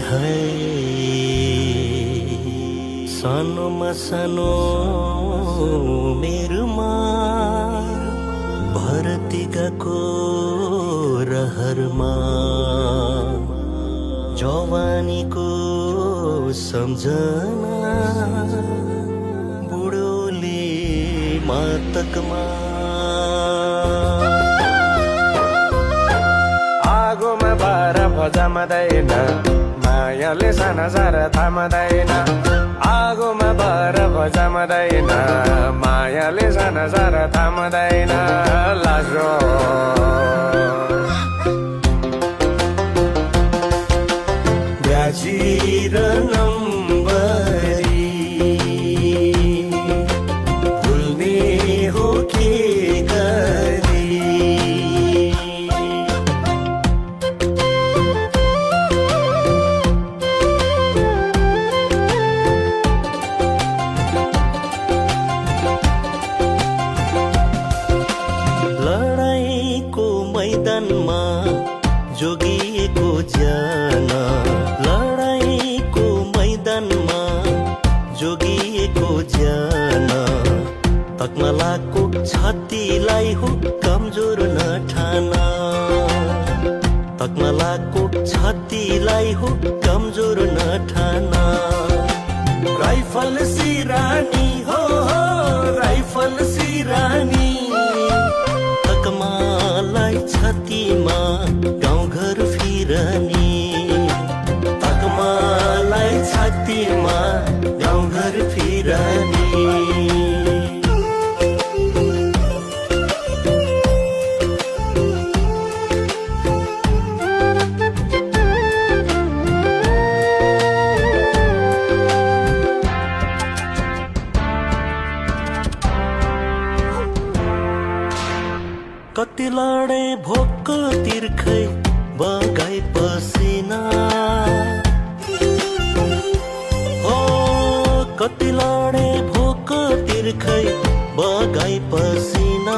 है सानोमा सानो मेरोमा भर्ती गएको रहरमा जवानीको सम्झना बुढोले मातकमा आगोमा बरफ जम्दैन मायाले साना सारा थाम्दैन आगोमा बरफ जम्दैन मायाले साना सारा थाम्दैन लाजो ब्याजिर नम्बरी भुल्ने हो के गरी लडाईँको मैदानमा जोगिएको ज्यान लडाईँको मैदानमा जोगिएको ज्यान तकमलाको छातीलाई हो कमजोर नठान तकमलाको छातीलाई हो कमजोर नठान राइफल सिरानी हो राइफल सिरानी तकमालाई छातीमा गाउँघर फिरनी तकमालाई छातीमा गाउँघर फिरनी कति लडे भोक तिर्खै बगाई पसिना हो कति लडे भोक तिर्खै बगाई पसिना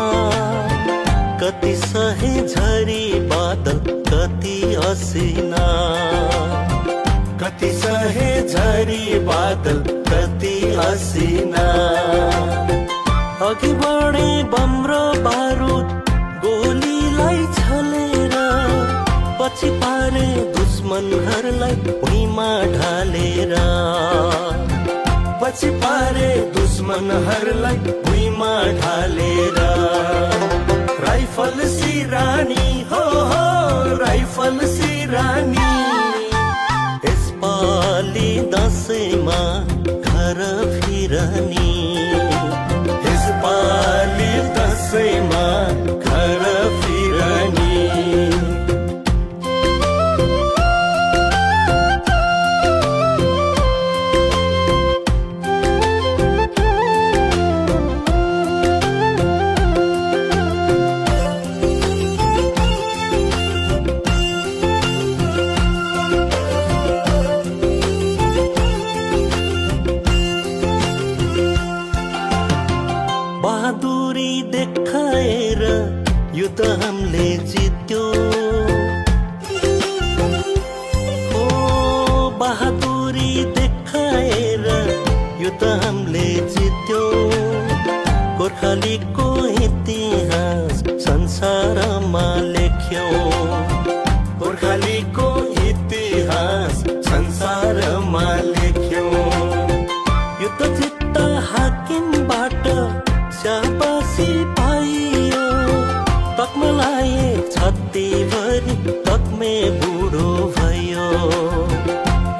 कति सहे झरी बादल कति असिना कति सहे झरी बादल कति असिना अघि बढे बम र बारुद गोलीलाई छलेर पछि पारे दुश्मनहरूलाई भुइँमा ढालेर पछि पारे दुश्मनहरूलाई भुइँमा ढालेर राइफल सिरानी हो राइफल सिरानी यसपालि दसैँमा घर फिरनी यसपालि दसैँमा घर फिरनी बहादुरी देखाएर युद्ध हामीले जित्यो हो बहादुरी देखाएर युद्ध हामीले जित्यो गोर्खालीको इतिहास संसारमा लेख्यो गोर्खालीको इतिहास संसारमा लेख्यो युद्ध जित्दा हाकिमबाट शाबासी पाइयो तकमलाई छातीभरि तकमे बुढो भयो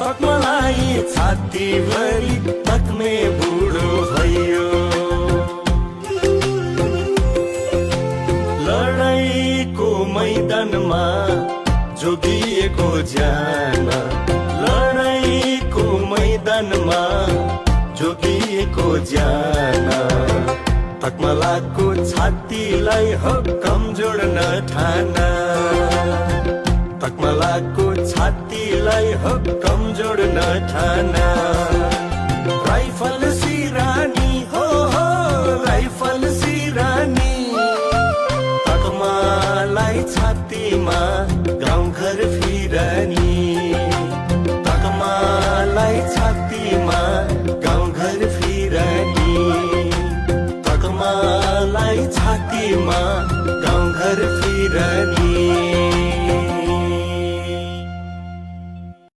तकमलाई छातीभरि तकमे बुढो भयो लडाईँको मैदानमा जोगिएको ज्यान लडाईँको मैदानमा जोगिएको ज्यान तकमलाको छातीलाई हो कमजोर नठान तकमलाको छातीलाई हो कमजोर नठान राइफल सिरानी हो राइफल सिरानी तकमलाई छातीमा गाउँघर फिरनी तक नदीमा